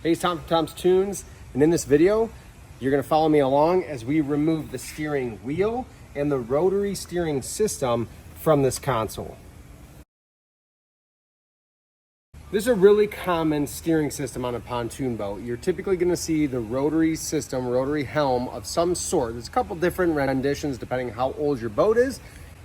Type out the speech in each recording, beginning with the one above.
Hey, it's Tom from Tom's Toons, and in this video, you're going to follow me along as we remove the steering wheel and the rotary steering system from this console. This is a really common steering system on a pontoon boat. You're typically going to see the rotary system, rotary helm of some sort. There's a couple different renditions depending how old your boat is.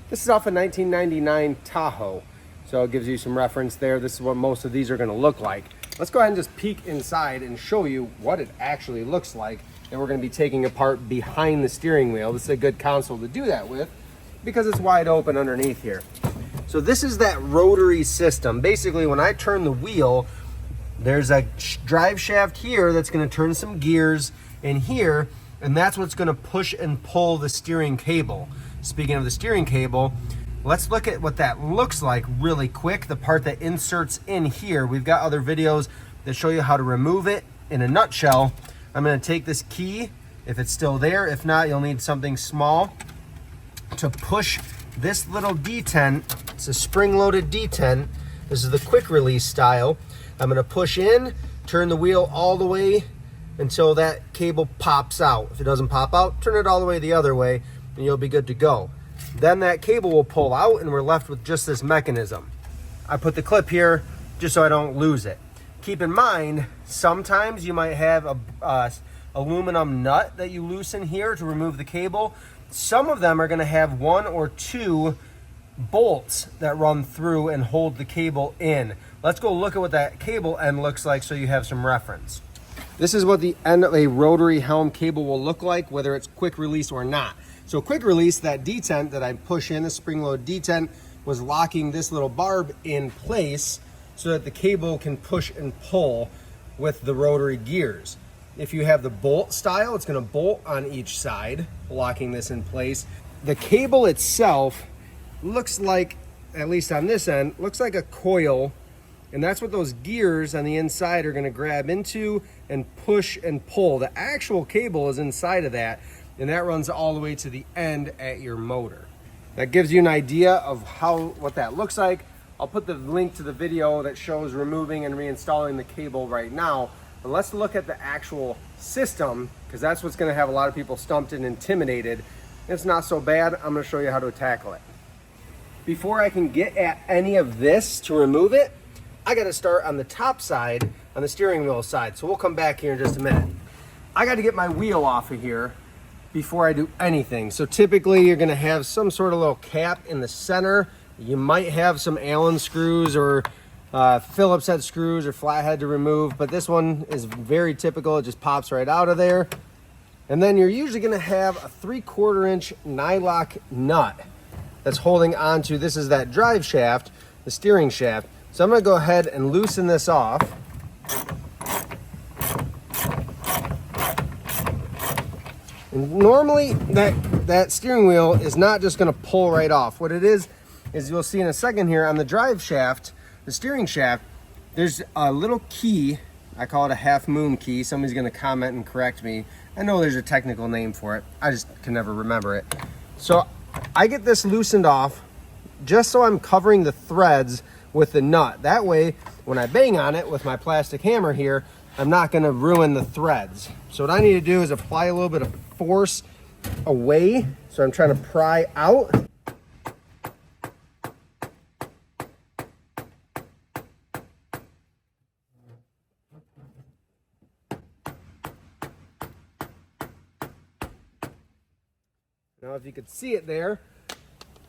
This is off a 1999 Tahoe, so it gives you some reference there. This is what most of these are going to look like. Let's go ahead and just peek inside and show you what it actually looks like. And we're going to be taking apart behind the steering wheel. This is a good console to do that with because it's wide open underneath here. So this is that rotary system. Basically, when I turn the wheel, there's a drive shaft here that's going to turn some gears in here, and that's what's going to push and pull the steering cable. Speaking of the steering cable, let's look at what that looks like really quick. The part that inserts in here. We've got other videos that show you how to remove it. In a nutshell, I'm going to take this key, if it's still there. If not, you'll need something small to push this little detent. It's a spring-loaded detent. This is the quick release style. I'm going to push in, turn the wheel all the way until that cable pops out. If it doesn't pop out, turn it all the way the other way, and you'll be good to go. Then that cable will pull out and we're left with just this mechanism. I put the clip here just so I don't lose it. Keep in mind, sometimes you might have a aluminum nut that you loosen here to remove the cable. Some of them are going to have one or two bolts that run through and hold the cable in. Let's go look at what that cable end looks like so you have some reference. This is what the end of a rotary helm cable will look like, whether it's quick release or not. So quick release, that detent that I push in, the spring-load detent, was locking this little barb in place so that the cable can push and pull with the rotary gears. If you have the bolt style, it's going to bolt on each side, locking this in place. The cable itself looks like, at least on this end, looks like a coil, and that's what those gears on the inside are going to grab into and push and pull. The actual cable is inside of that, and that runs all the way to the end at your motor. That gives you an idea of what that looks like. I'll put the link to the video that shows removing and reinstalling the cable right now. But let's look at the actual system, because that's what's going to have a lot of people stumped and intimidated. It's not so bad. I'm going to show you how to tackle it. Before I can get at any of this to remove it, I got to start on the top side, on the steering wheel side. So we'll come back here in just a minute. I got to get my wheel off of here before I do anything. So typically you're going to have some sort of little cap in the center. You might have some Allen screws or Phillips head screws or flathead to remove, but this one is very typical. It just pops right out of there. And then you're usually going to have a 3/4 inch nylock nut that's holding onto, this is that drive shaft, the steering shaft. So I'm going to go ahead and loosen this off. And normally that steering wheel is not just going to pull right off. What it is you'll see in a second here on the drive shaft, the steering shaft, there's a little key. I call it a half moon key. Somebody's going to comment and correct me. I know there's a technical name for it. I just can never remember it. So I get this loosened off just so I'm covering the threads with the nut. That way, when I bang on it with my plastic hammer here, I'm not going to ruin the threads. So what I need to do is apply a little bit of force away. So I'm trying to pry out. Now if you could see it there,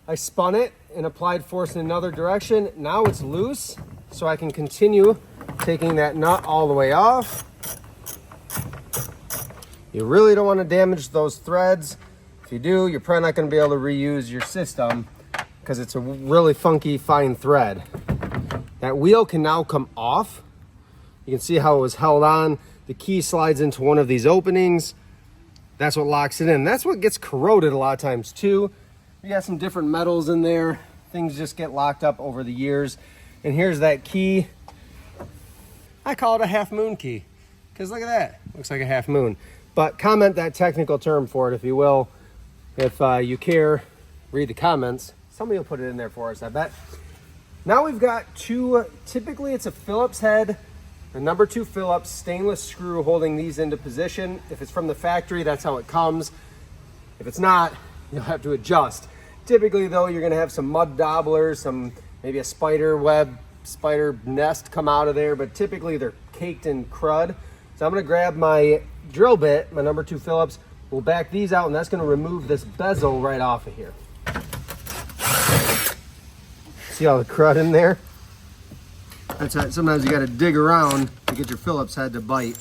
I spun it and applied force in another direction. Now it's loose, so I can continue taking that nut all the way off. You really don't want to damage those threads. If you do, you're probably not going to be able to reuse your system because it's a really funky fine thread. That wheel can now come off. You can see how it was held on. The key slides into one of these openings. That's what locks it in. That's what gets corroded a lot of times too. You got some different metals in there. Things just get locked up over the years. And here's that key. I call it a half moon key because look at that. Looks like a half moon. But comment that technical term for it if you will. If you care, read the comments. Somebody will put it in there for us, I bet. Now we've got two, typically it's a Phillips head The number 2 Phillips stainless screw holding these into position. If it's from the factory, that's how it comes. If it's not, you'll have to adjust. Typically though, you're gonna have some mud dobblers, maybe a spider web, spider nest come out of there, but typically they're caked in crud. So I'm gonna grab my drill bit, my number 2 Phillips, we'll back these out, and that's gonna remove this bezel right off of here. See all the crud in there? That's right. Sometimes you gotta dig around to get your Phillips head to bite.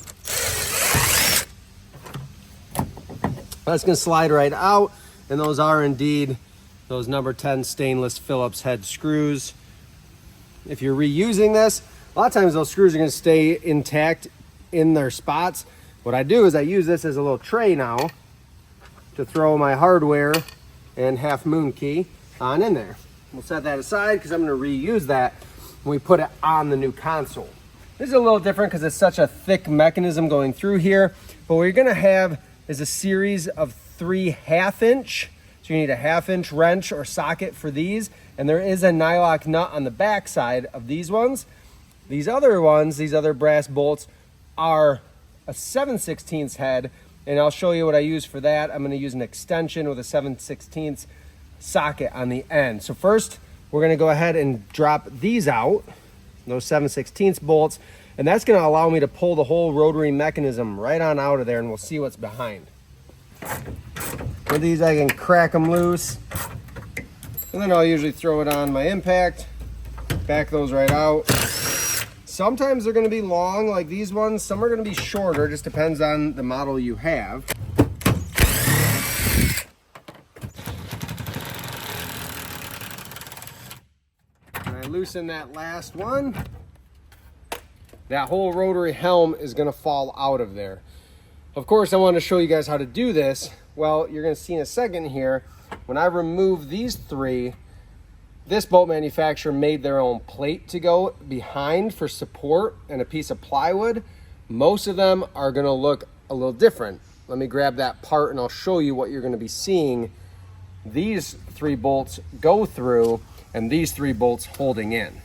That's gonna slide right out, and those are indeed those number 10 stainless Phillips head screws. If you're reusing this, a lot of times those screws are gonna stay intact in their spots. What I do is I use this as a little tray now to throw my hardware and half moon key on in there. We'll set that aside because I'm gonna reuse that when we put it on the new console. This is a little different because it's such a thick mechanism going through here, but what you're gonna have is a series of 3 1/2-inch. So you need a 1/2-inch wrench or socket for these, and there is a nylock nut on the back side of these ones. These other ones, these other brass bolts, are a 7/16 head, and I'll show you what I use for that. I'm gonna use an extension with a 7/16 socket on the end. So first, we're gonna go ahead and drop these out, those 7/16 bolts, and that's gonna allow me to pull the whole rotary mechanism right on out of there, and we'll see what's behind. With these, I can crack them loose, and then I'll usually throw it on my impact, back those right out. Sometimes they're gonna be long like these ones, some are gonna be shorter, just depends on the model you have. And I loosen that last one. That whole rotary helm is gonna fall out of there. Of course, I want to show you guys how to do this. Well, you're gonna see in a second here, when I remove these 3, this boat manufacturer made their own plate to go behind for support and a piece of plywood. Most of them are gonna look a little different. Let me grab that part and I'll show you what you're gonna be seeing these 3 bolts go through and these 3 bolts holding in.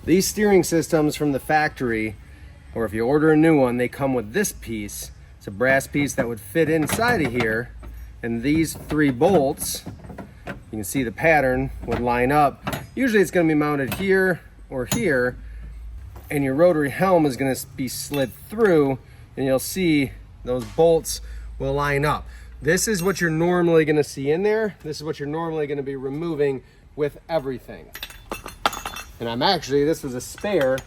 These steering systems from the factory, or if you order a new one, they come with this piece. It's a brass piece that would fit inside of here, and these 3 bolts, you can see the pattern would line up. Usually it's going to be mounted here or here, and your rotary helm is going to be slid through, and you'll see those bolts will line up. This is what you're normally going to see in there. This is what you're normally going to be removing with everything. And this was a spare.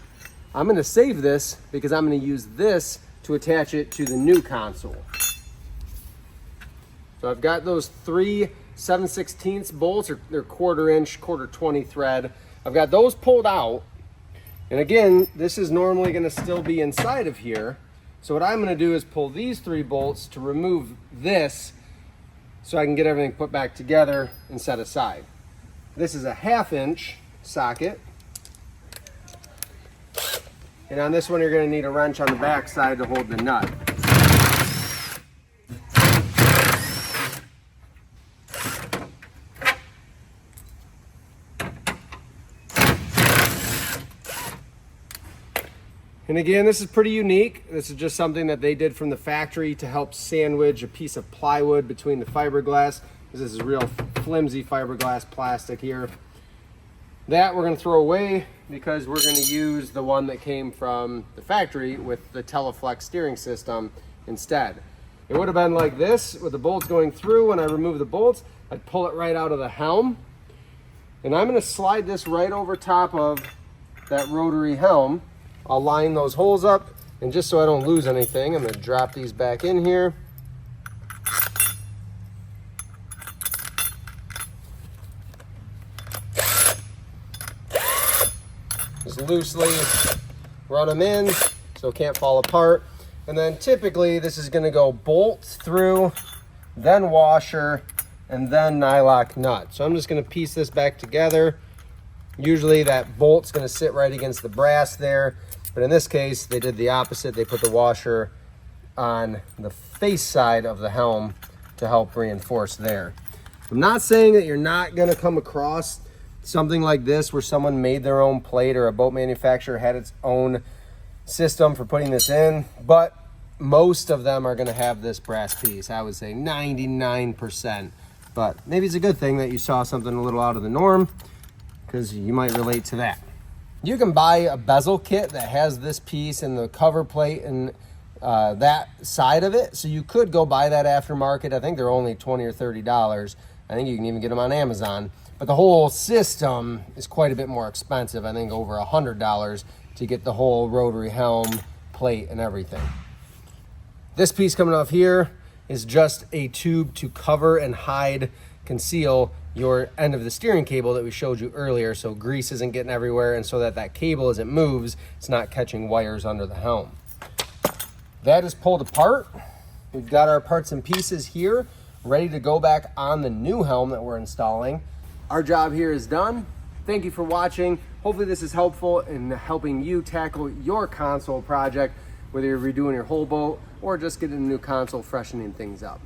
I'm going to save this because I'm going to use this to attach it to the new console. So I've got those 3 7/16 bolts, or they're 1/4 inch, 1/4 thread. I've got those pulled out. And again, this is normally gonna still be inside of here. So what I'm gonna do is pull these 3 bolts to remove this so I can get everything put back together and set aside. This is a 1/2-inch socket. And on this one, you're gonna need a wrench on the back side to hold the nut. And again, this is pretty unique. This is just something that they did from the factory to help sandwich a piece of plywood between the fiberglass. This is real flimsy fiberglass plastic here. That we're gonna throw away because we're gonna use the one that came from the factory with the Teleflex steering system instead. It would have been like this with the bolts going through. When I remove the bolts, I'd pull it right out of the helm. And I'm gonna slide this right over top of that rotary helm. I'll line those holes up, and just so I don't lose anything, I'm gonna drop these back in here. Just loosely run them in so it can't fall apart. And then typically this is gonna go bolt through, then washer, and then nylock nut. So I'm just gonna piece this back together. Usually that bolt's gonna sit right against the brass there, but in this case, they did the opposite. They put the washer on the face side of the helm to help reinforce there. I'm not saying that you're not gonna come across something like this where someone made their own plate or a boat manufacturer had its own system for putting this in, but most of them are going to have this brass piece. I would say 99%, but maybe it's a good thing that you saw something a little out of the norm, because you might relate to that. You can buy a bezel kit that has this piece and the cover plate and that side of it. So you could go buy that aftermarket. I think they're only $20 or $30. I think you can even get them on Amazon. But the whole system is quite a bit more expensive. I think over $100 to get the whole rotary helm, plate, and everything. This piece coming off here is just a tube to cover and hide, conceal your end of the steering cable that we showed you earlier, so grease isn't getting everywhere, and so that cable, as it moves, it's not catching wires under the helm. That is pulled apart. We've got our parts and pieces here ready to go back on the new helm that we're installing. Our job here is done. Thank you for watching. Hopefully this is helpful in helping you tackle your console project, whether you're redoing your whole boat or just getting a new console, freshening things up.